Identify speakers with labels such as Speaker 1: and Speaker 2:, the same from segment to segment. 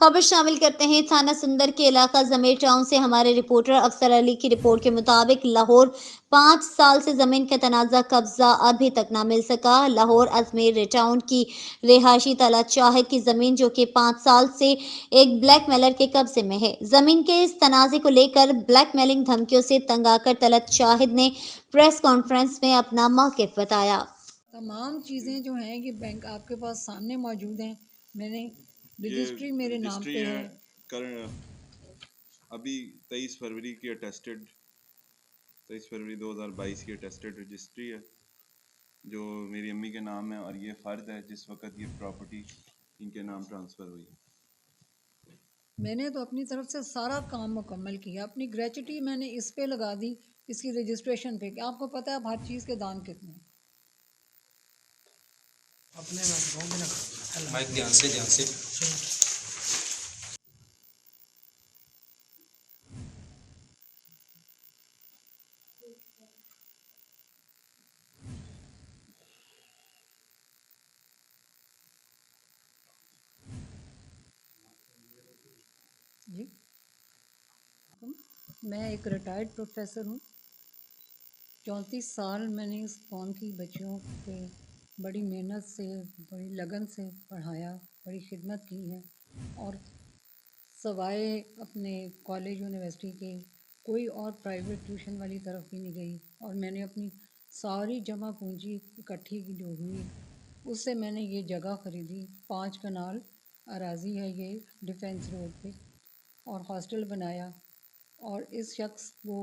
Speaker 1: خبر شامل کرتے ہیں تھانہ سندر کے علاقہ ضمیر ٹاؤن سے ہمارے رپورٹر افسر علی کی رپورٹ کے مطابق لاہور 5 سال سے زمین کا تنازع قبضہ ابھی تک نہ مل سکا۔ لاہور ازمیر ٹاؤن کی رہائشی طلعت شاہد کی زمین جو کہ 5 سال سے ایک بلیک میلر کے قبضے میں ہے۔ زمین کے اس تنازع کو لے کر بلیک میلنگ دھمکیوں سے تنگ آ کر طلعت شاہد نے پریس کانفرنس میں اپنا موقف بتایا۔
Speaker 2: تمام چیزیں جو ہیں یہ بینک آپ کے پاس سامنے موجود ہیں۔ میں نے رجسٹری میرے نام پہ ہے۔
Speaker 3: ابھی 23 فروری کی اٹیسٹڈ 23 فروری 2022 کی اٹیسٹڈ رجسٹری ہے جو میری امی کے نام ہے، اور یہ فرد ہے جس وقت یہ پراپرٹی ان کے نام ٹرانسفر ہوئی ہے۔
Speaker 2: میں نے تو اپنی طرف سے سارا کام مکمل کیا، اپنی گریچوٹی میں نے اس پہ لگا دی، اس کی رجسٹریشن پہ، کہ آپ کو پتہ ہے اب ہر چیز کے دام کتنے ہیں۔
Speaker 4: اپنے مائک دھیان سے
Speaker 2: جی، میں ایک ریٹائرڈ پروفیسر ہوں۔ 34 سال میں نے اس قوم کی بچیوں پہ بڑی محنت سے، بڑی لگن سے پڑھایا، بڑی خدمت کی ہے، اور سوائے اپنے کالج یونیورسٹی کے کوئی اور پرائیویٹ ٹیوشن والی طرف بھی نہیں گئی، اور میں نے اپنی ساری جمع پونجی اکٹھی کی جو ہوئی اس سے میں نے یہ جگہ خریدی۔ 5 کنال اراضی ہے یہ ڈیفینس روڈ پہ، اور ہاسٹل بنایا، اور اس شخص کو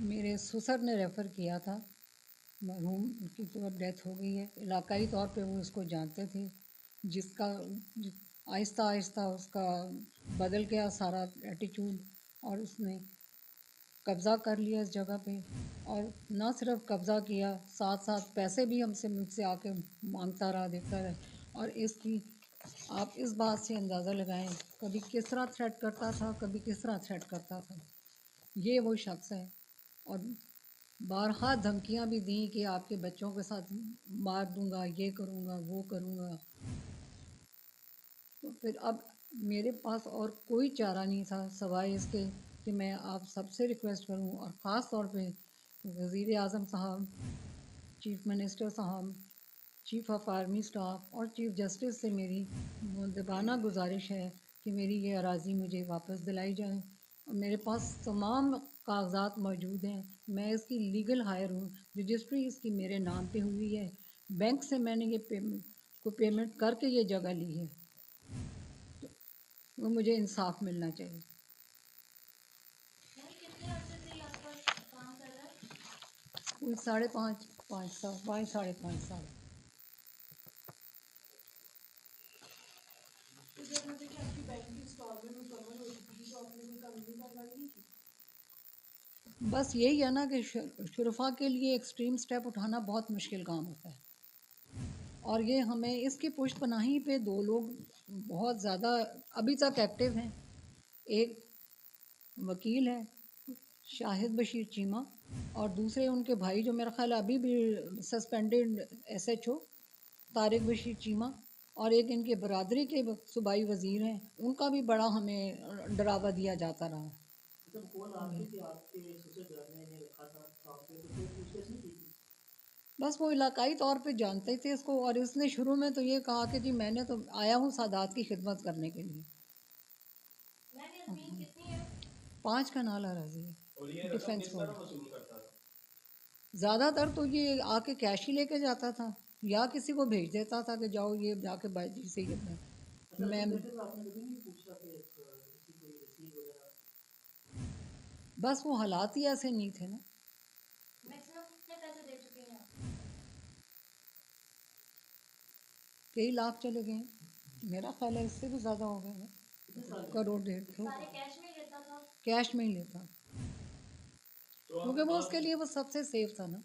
Speaker 2: میرے سسر نے ریفر کیا تھا، مرحوم ان کی تو اب ڈیتھ ہو گئی ہے۔ علاقائی طور پہ وہ اس کو جانتے تھے، جس کا آہستہ آہستہ اس کا بدل گیا سارا ایٹیچیوڈ، اور اس نے قبضہ کر لیا اس جگہ پہ، اور نہ صرف قبضہ کیا، ساتھ ساتھ پیسے بھی مجھ سے آ کے مانگتا رہا، دیتا رہا، اور اس کی آپ اس بات سے اندازہ لگائیں کبھی کس طرح تھریٹ کرتا تھا، کبھی کس طرح تھریٹ کرتا تھا۔ یہ وہ شخص ہے، اور بارہا دھمکیاں بھی دیں کہ آپ کے بچوں کے ساتھ مار دوں گا، یہ کروں گا، وہ کروں گا۔ تو پھر اب میرے پاس اور کوئی چارہ نہیں تھا سوائے اس کے کہ میں آپ سب سے ریکویسٹ کروں، اور خاص طور پہ وزیر اعظم صاحب، چیف منسٹر صاحب، چیف آف آرمی اسٹاف اور چیف جسٹس سے میری مؤدبانہ گزارش ہے کہ میری یہ اراضی مجھے واپس دلائی جائے، اور میرے پاس تمام کاغذات موجود ہیں، میں اس کی لیگل ہائر ہوں، رجسٹری اس کی میرے نام پہ ہوئی ہے، بینک سے میں نے یہ پیمنٹ کر کے یہ جگہ لی ہے، وہ مجھے انصاف ملنا چاہیے۔ کوئی 5.5 سال، 5.5 سال۔ بس یہی ہے نا کہ شرفا کے لیے ایکسٹریم سٹیپ اٹھانا بہت مشکل کام ہوتا ہے، اور یہ ہمیں اس کی پشت پناہی پہ 2 لوگ بہت زیادہ ابھی تک ایکٹیو ہیں۔ ایک وکیل ہے شاہد بشیر چیمہ، اور دوسرے ان کے بھائی جو میرا خیال ہے ابھی بھی سسپینڈڈ SHO طارق بشیر چیمہ، اور ایک ان کے برادری کے صوبائی وزیر ہیں، ان کا بھی بڑا ہمیں ڈراوا دیا جاتا رہا۔ بس وہ علاقائی طور پہ جانتے تھے اس کو، اور اس نے شروع میں تو یہ کہا کہ جی میں نے تو آیا ہوں سادات کی خدمت کرنے کے لیے۔ 5 کنال اراضی ہے ڈیفینس روڈ۔ زیادہ تر تو یہ آ کے کیش ہی لے کے جاتا تھا، یا کسی کو بھیج دیتا تھا کہ جاؤ یہ جا کے بائی جی سے یہ میں بس وہ حالات ہی ایسے نہیں تھے نا۔ کئی لاکھ چلے گئے ہیں، میرا خیال ہے اس سے بھی زیادہ ہو گئے ہیں، کروڑ 1.5 کیش میں ہی لیتا، کیونکہ وہ اس کے لیے وہ سب سے سیف تھا نا۔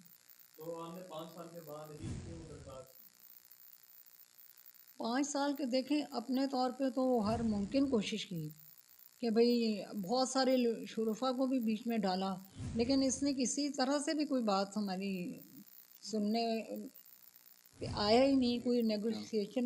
Speaker 2: 5 سال کے دیکھیں اپنے طور پہ تو ہر ممکن کوشش کی کہ بھئی بہت سارے شرفا کو بھی بیچ میں ڈالا، لیکن اس نے کسی طرح سے بھی کوئی بات ہماری سننے پہ آیا ہی نہیں، کوئی نیگوشیشن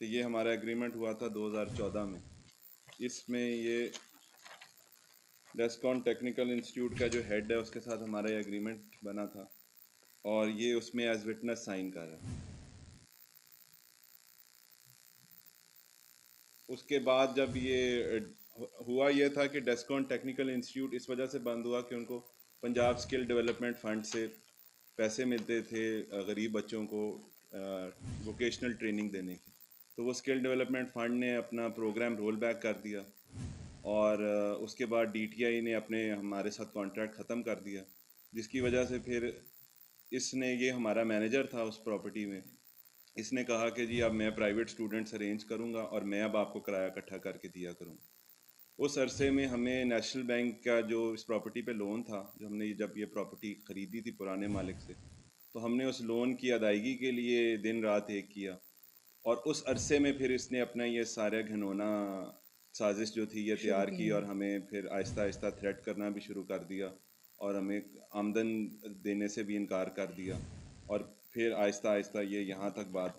Speaker 3: تو یہ ہمارا ایگریمنٹ ہوا تھا 2014 میں. اس میں یہ ڈیسکون ٹیکنیکل انسٹیٹیوٹ کا جو ہیڈ ہے اس کے ساتھ ہمارا یہ ایگریمنٹ بنا تھا اور یہ اس میں ایز وٹنس سائن کر رہا ہے. اس کے بعد جب یہ ہوا یہ تھا کہ ڈیسکون ٹیکنیکل انسٹیٹیوٹ اس وجہ سے بند ہوا کہ ان کو پنجاب اسکل ڈیولپمنٹ فنڈ سے پیسے ملتے تھے غریب بچوں کو ووکیشنل ٹریننگ دینے کی. تو وہ اسکل ڈیولپمنٹ فنڈ نے اپنا پروگرام رول بیک کر دیا اور اس کے بعد ڈی ٹی آئی نے اپنے ہمارے ساتھ کانٹریکٹ ختم کر دیا, جس کی وجہ سے پھر اس نے, یہ ہمارا مینیجر تھا اس پراپرٹی میں, اس نے کہا کہ جی اب میں پرائیویٹ اسٹوڈنٹس ارینج کروں گا اور میں اب آپ کو کرایہ اکٹھا کر کے دیا کروں. اس عرصے میں ہمیں نیشنل بینک کا جو اس پراپرٹی پہ لون تھا, جو ہم نے جب یہ پراپرٹی خریدی تھی پرانے مالک سے, تو ہم نے اس لون کی ادائیگی کے لیے دن رات ایک کیا. اور اس عرصے میں پھر اس نے اپنا یہ سارا گھنونا سازش جو تھی یہ تیار کی اور ہمیں پھر آہستہ آہستہ تھریٹ کرنا بھی شروع کر دیا اور ہمیں آمدن دینے سے بھی انکار کر دیا اور پھر آہستہ آہستہ یہ یہاں تک بات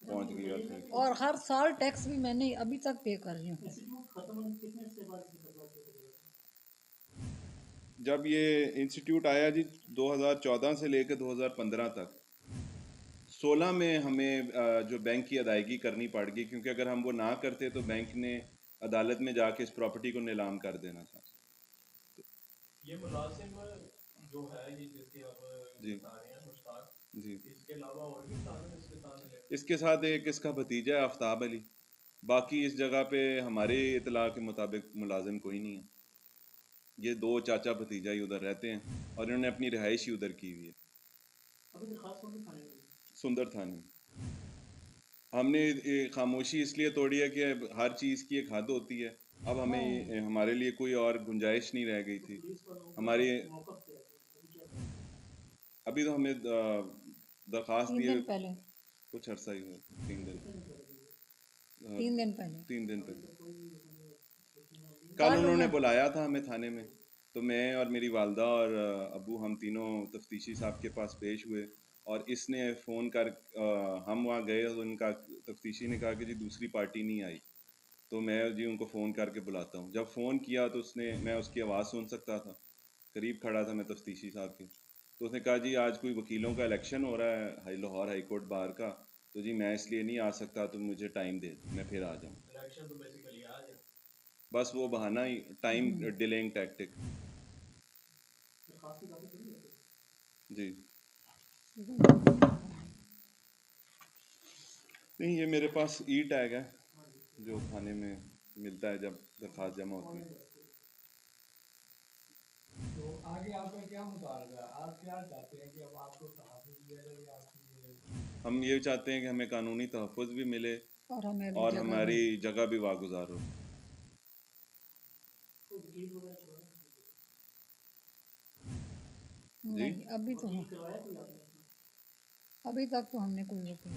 Speaker 3: پہنچ گئی.
Speaker 2: اور ہر سال ٹیکس بھی میں نے ابھی تک پے کر رہی ہوں.
Speaker 5: انسٹیٹیوٹ ختم ہونے کے کتنے عرصے بعد اس نے خطرات کیا تھا؟
Speaker 3: جب یہ انسٹیٹیوٹ آیا جی 2014 سے لے کے 2015 تک, 16 میں ہمیں جو بینک کی ادائیگی کرنی پڑ گئی, کیونکہ اگر ہم وہ نہ کرتے تو بینک نے عدالت میں جا کے اس پراپرٹی کو نیلام کر دینا تھا.
Speaker 6: یہ ملازم جو ہے یہ جس کی آپ
Speaker 3: جی
Speaker 6: بتا رہے ہیں مشتاق,
Speaker 3: جی,
Speaker 6: اس کے علاوہ اور بھی ملازم اس کے ساتھ ہیں؟
Speaker 3: اس کے ساتھ ایک اس کا بھتیجا ہے آفتاب علی. باقی اس جگہ پہ ہمارے اطلاع کے مطابق ملازم کوئی نہیں ہے. یہ 2 چاچا بھتیجا ہی ادھر رہتے ہیں اور انہوں نے اپنی رہائش ہی ادھر کی ہوئی ہے,
Speaker 5: ابھی درخواست کون سی تھانے میں؟
Speaker 3: سندر تھانے. ہم نے خاموشی اس لیے توڑی ہے کہ ہر چیز کی ایک حد ہوتی ہے. اب ہمیں ہمارے لیے کوئی اور گنجائش نہیں رہ گئی تھی.
Speaker 5: پولیس والوں کا
Speaker 3: ہماری
Speaker 5: موقف کیا ہے؟ ابھی کیا کریں؟
Speaker 3: ابھی تو ہمیں درخواست
Speaker 2: 3
Speaker 3: دیے
Speaker 2: دن پہلے
Speaker 3: کچھ عرصہ ہی ہوا, 3 دن,
Speaker 5: کتنے دن پہلے دی ہے؟
Speaker 2: 3 دن پہلے
Speaker 3: 3 دن پہلے.
Speaker 5: کوئی یقین نہیں.
Speaker 3: کل انہوں نے بلایا تھا ہمیں تھانے میں, تو میں اور میری والدہ اور ابو ہم تینوں تفتیشی صاحب کے پاس پیش ہوئے اور اس نے فون کر, ہم وہاں گئے تو ان کا تفتیشی نے کہا کہ جی دوسری پارٹی نہیں آئی, تو میں جی ان کو فون کر کے بلاتا ہوں. جب فون کیا تو اس نے, میں اس کی آواز سن سکتا تھا, قریب کھڑا تھا میں تفتیشی صاحب کے, تو اس نے کہا جی آج کوئی وکیلوں کا الیکشن ہو رہا ہے لاہور ہائی کورٹ بار کا, تو جی میں اس لیے نہیں آ سکتا, تو مجھے ٹائم دے دیں میں پھر آ جاؤں.
Speaker 6: الیکشن تو بیسیکلی آج ہے.
Speaker 3: بس وہ بہانہ ہی, ٹائم ڈیلینگ ٹیکٹک.
Speaker 5: درخواست کی کافی کری ہے.
Speaker 3: جی نہیں, یہ میرے پاس ای ٹیگ ہے جو تھانے میں ملتا ہے جب درخواست جمع ہوتی ہے.
Speaker 6: تو آگے آپ کا کیا مطالبہ ہے؟ آپ کیا چاہتے ہیں کہ اب آپ کو تحفظ دیا جائے یا آپ کی؟
Speaker 3: ہم یہ چاہتے ہیں کہ ہمیں قانونی تحفظ بھی ملے
Speaker 2: اور
Speaker 3: اور ہماری جگہ بھی واگزار ہو.
Speaker 5: کوئی وکیل وغیرہ کروایا
Speaker 2: نہیں ابھی تو
Speaker 5: وکیل کروایا کوئی آپ نے؟
Speaker 2: ابھی تک تو ہم نے کوئی وکیل